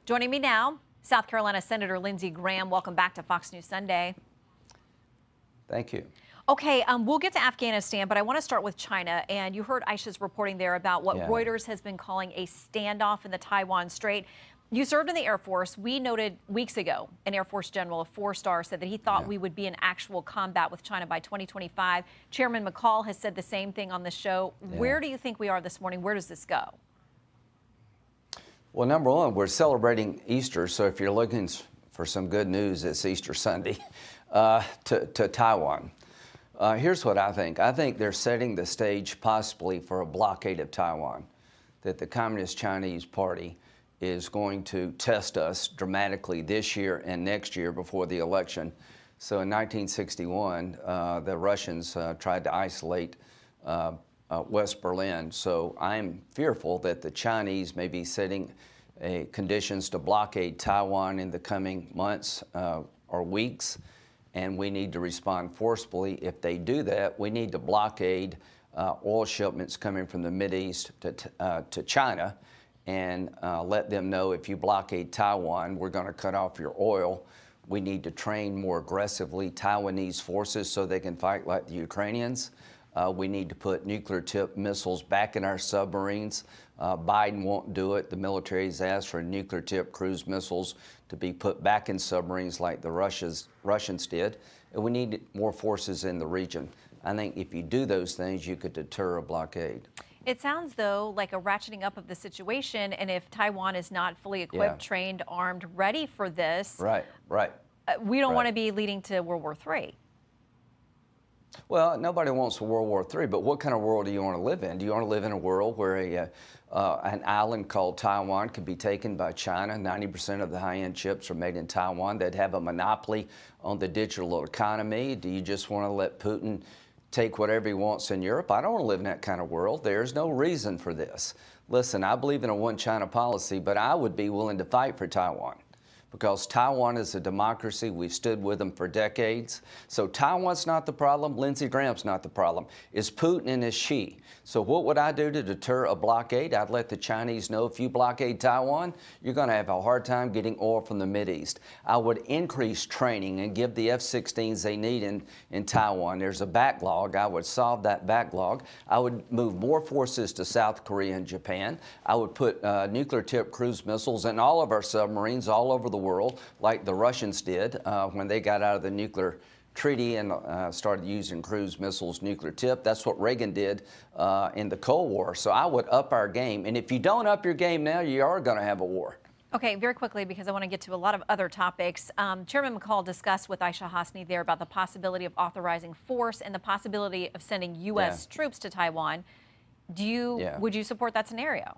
Joining me now, South Carolina Senator Lindsey Graham. Welcome back to Fox News Sunday. Thank you. Okay, we'll get to Afghanistan, but I want to start with China. And you heard Aisha's reporting there about what Reuters has been calling a standoff in the Taiwan Strait. You served in the Air Force. We noted weeks ago an Air Force general, a four-star, said that he thought we would be in actual combat with China by 2025. Chairman McCall has said the same thing on the show. Where do you think we are this morning? Where does this go? Well, number one, we're celebrating Easter, so if you're looking for some good news, it's Easter Sunday to Taiwan. Here's what I think. I think they're setting the stage possibly for a blockade of Taiwan, that the Communist Chinese Party is going to test us dramatically this year and next year before the election. So in 1961, the Russians tried to isolate West Berlin. So I'm fearful that the Chinese may be setting conditions to blockade Taiwan in the coming months or weeks, and we need to respond forcefully. If they do that, we need to blockade oil shipments coming from the Mideast to China, and let them know if you blockade Taiwan, we're going to cut off your oil. We need to train more aggressively Taiwanese forces so they can fight like the Ukrainians. We need to put nuclear-tipped missiles back in our submarines. Biden won't do it. The military's asked for nuclear-tipped cruise missiles to be put back in submarines like the Russians did. And we need more forces in the region. I think if you do those things, you could deter a blockade. It sounds, though, like a ratcheting up of the situation. And if Taiwan is not fully equipped, trained, armed, ready for this, we don't want to be leading to World War III. Well, nobody wants a World War III, but what kind of world do you want to live in? Do you want to live in a world where an island called Taiwan could be taken by China? 90% of the high-end chips are made in Taiwan. They'd have a monopoly on the digital economy. Do you just want to let Putin take whatever he wants in Europe? I don't want to live in that kind of world. There's no reason for this. Listen, I believe in a one-China policy, but I would be willing to fight for Taiwan, because Taiwan is a democracy. We've stood with them for decades. So Taiwan's not the problem. Lindsey Graham's not the problem. It's Putin and it's Xi. So what would I do to deter a blockade? I'd let the Chinese know if you blockade Taiwan, you're going to have a hard time getting oil from the Mideast. I would increase training and give the F-16s they need in Taiwan. There's a backlog. I would solve that backlog. I would move more forces to South Korea and Japan. I would put nuclear-tipped cruise missiles in all of our submarines all over the world, like the Russians did when they got out of the nuclear treaty and started using cruise missiles, nuclear tip. That's what Reagan did in the Cold War. So I would up our game. And if you don't up your game now, you are going to have a war. Okay, very quickly, because I want to get to a lot of other topics. Chairman McCall discussed with Aisha Hasni there about the possibility of authorizing force and the possibility of sending U.S. troops to Taiwan. Would you support that scenario?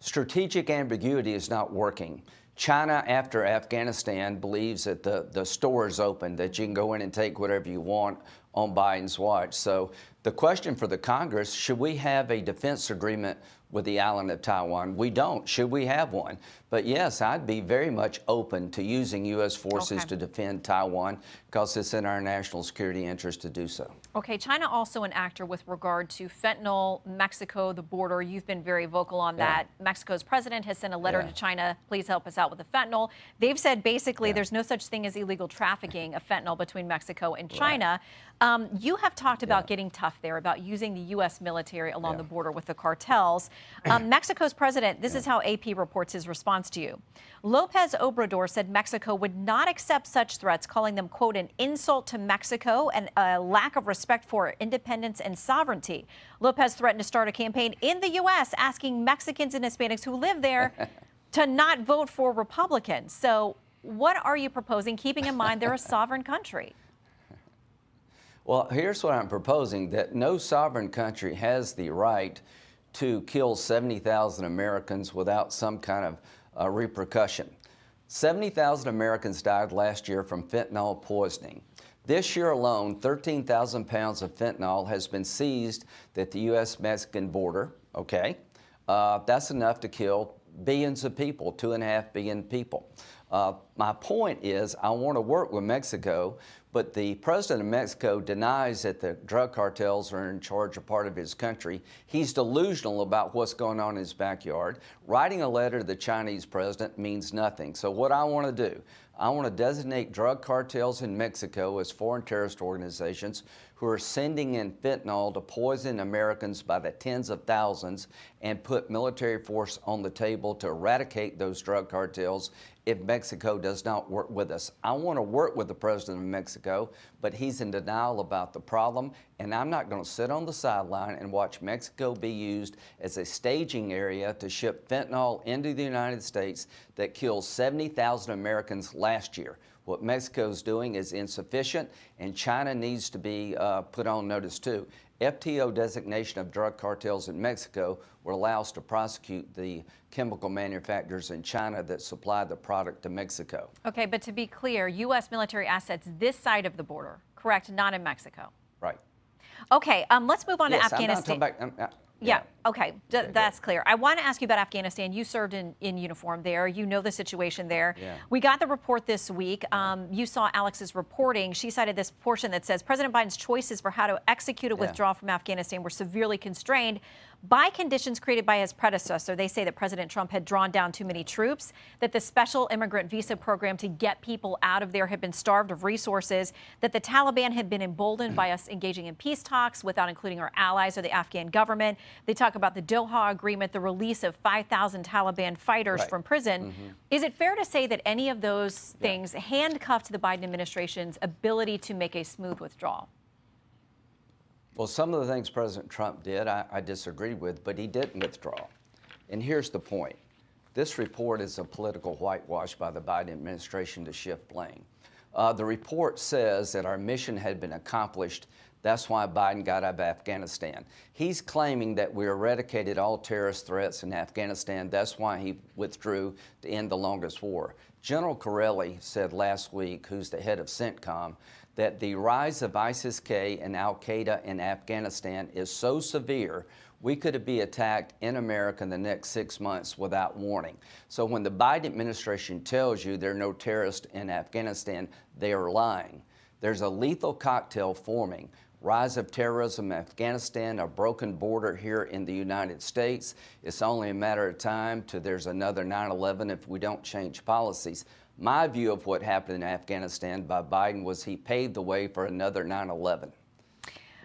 Strategic ambiguity is not working. China, after Afghanistan, believes that the store is open, that you can go in and take whatever you want on Biden's watch. So the question for the Congress, should we have a defense agreement with the island of Taiwan? We don't. Should we have one? But yes, I'd be very much open to using U.S. forces to defend Taiwan, because it's in our national security interest to do so. Okay, China also an actor with regard to fentanyl, Mexico, the border. You've been very vocal on that. Mexico's president has sent a letter to China, please help us out with the fentanyl. They've said basically there's no such thing as illegal trafficking of fentanyl between Mexico and China. You have talked about getting tough there, about using the U.S. military along the border with the cartels. Mexico's president, this is how AP reports his response to you. Lopez Obrador said Mexico would not accept such threats, calling them, quote, an insult to Mexico and a lack of respect for independence and sovereignty. Lopez threatened to start a campaign in the U.S. asking Mexicans and Hispanics who live there to not vote for Republicans. So what are you proposing, keeping in mind they're a sovereign country? Well, here's what I'm proposing, that no sovereign country has the right to kill 70,000 Americans without some kind of repercussion. 70,000 Americans died last year from fentanyl poisoning. This year alone, 13,000 pounds of fentanyl has been seized at the U.S.-Mexican border, okay? That's enough to kill billions of people, 2.5 billion people. My point is I want to work with Mexico, but the president of Mexico denies that the drug cartels are in charge of part of his country. He's delusional about what's going on in his backyard. Writing a letter to the Chinese president means nothing. So what I want to do, I want to designate drug cartels in Mexico as foreign terrorist organizations who are sending in fentanyl to poison Americans by the tens of thousands and put military force on the table to eradicate those drug cartels if Mexico does not work with us. I want to work with the president of Mexico, but he's in denial about the problem, and I'm not going to sit on the sideline and watch Mexico be used as a staging area to ship fentanyl into the United States that kills 70,000 Americans last year. What Mexico's doing is insufficient, and China needs to be put on notice too. FTO designation of drug cartels in Mexico will allow us to prosecute the chemical manufacturers in China that supply the product to Mexico. Okay, but to be clear, U.S. military assets this side of the border, correct? Not in Mexico. Right. Okay, let's move on to Afghanistan. Yeah, okay, that's clear. I want to ask you about Afghanistan. You served in uniform there. You know the situation there. Yeah. We got the report this week. You saw Alex's reporting. She cited this portion that says President Biden's choices for how to execute a withdrawal from Afghanistan were severely constrained by conditions created by his predecessor. They say that President Trump had drawn down too many troops, that the special immigrant visa program to get people out of there had been starved of resources, that the Taliban had been emboldened by us engaging in peace talks without including our allies or the Afghan government. They talk about the Doha Agreement, the release of 5,000 Taliban fighters from prison. Is it fair to say that any of those things handcuffed the Biden administration's ability to make a smooth withdrawal? Well, some of the things President Trump did, I disagreed with, but he didn't withdraw. And here's the point. This report is a political whitewash by the Biden administration to shift blame. The report says that our mission had been accomplished. That's why Biden got out of Afghanistan. He's claiming that we eradicated all terrorist threats in Afghanistan. That's why he withdrew to end the longest war. General Corelli said last week, who's the head of CENTCOM, that the rise of ISIS-K and al-Qaeda in Afghanistan is so severe, we could be attacked in America in the next 6 months without warning. So when the Biden administration tells you there are no terrorists in Afghanistan, they are lying. There's a lethal cocktail forming. Rise of terrorism in Afghanistan, a broken border here in the United States. It's only a matter of time till there's another 9/11 if we don't change policies. My view of what happened in Afghanistan by Biden was he paved the way for another 9/11.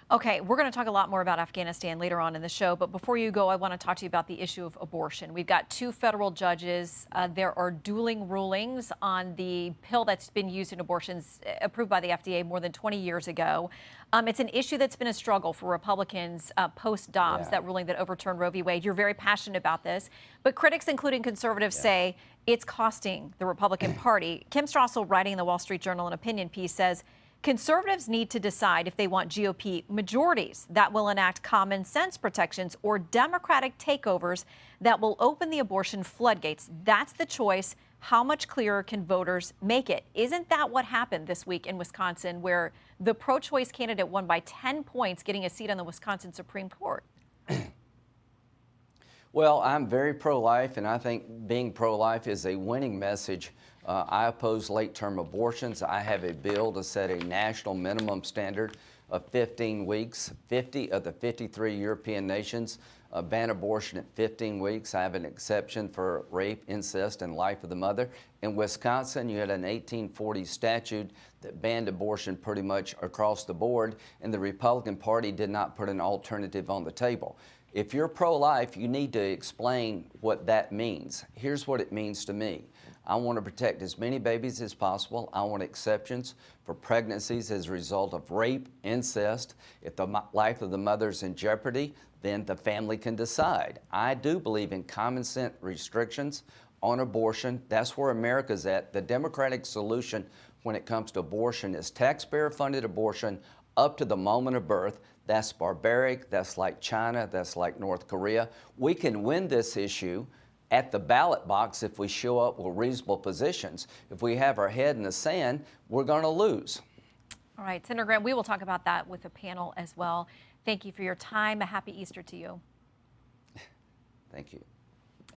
Okay, we're going to talk a lot more about Afghanistan later on in the show, but before you go, I want to talk to you about the issue of abortion. We've got 2 federal judges. There are dueling rulings on the pill that's been used in abortions approved by the FDA more than 20 years ago. It's an issue that's been a struggle for Republicans post-Dobbs, that ruling that overturned Roe v. Wade. You're very passionate about this, but critics, including conservatives, say it's costing the Republican Party. Kim Strassel, writing in the Wall Street Journal an opinion piece, says conservatives need to decide if they want GOP majorities that will enact common sense protections or Democratic takeovers that will open the abortion floodgates. That's the choice. How much clearer can voters make it? Isn't that what happened this week in Wisconsin, where the pro-choice candidate won by 10 points, getting a seat on the Wisconsin Supreme Court? Well, I'm very pro-life, and I think being pro-life is a winning message. I oppose late-term abortions. I have a bill to set a national minimum standard of 15 weeks. 50 of the 53 European nations ban abortion at 15 weeks. I have an exception for rape, incest, and life of the mother. In Wisconsin, you had an 1840 statute that banned abortion pretty much across the board, and the Republican Party did not put an alternative on the table. If you're pro-life, you need to explain what that means. Here's what it means to me. I want to protect as many babies as possible. I want exceptions for pregnancies as a result of rape, incest. If the life of the mother is in jeopardy, then the family can decide. I do believe in common sense restrictions on abortion. That's where America's at. The Democratic solution when it comes to abortion is taxpayer-funded abortion up to the moment of birth. That's barbaric. That's like China. That's like North Korea. We can win this issue at the ballot box if we show up with reasonable positions. If we have our head in the sand, we're going to lose. All right, Senator Graham, we will talk about that with the panel as well. Thank you for your time. A happy Easter to you. Thank you.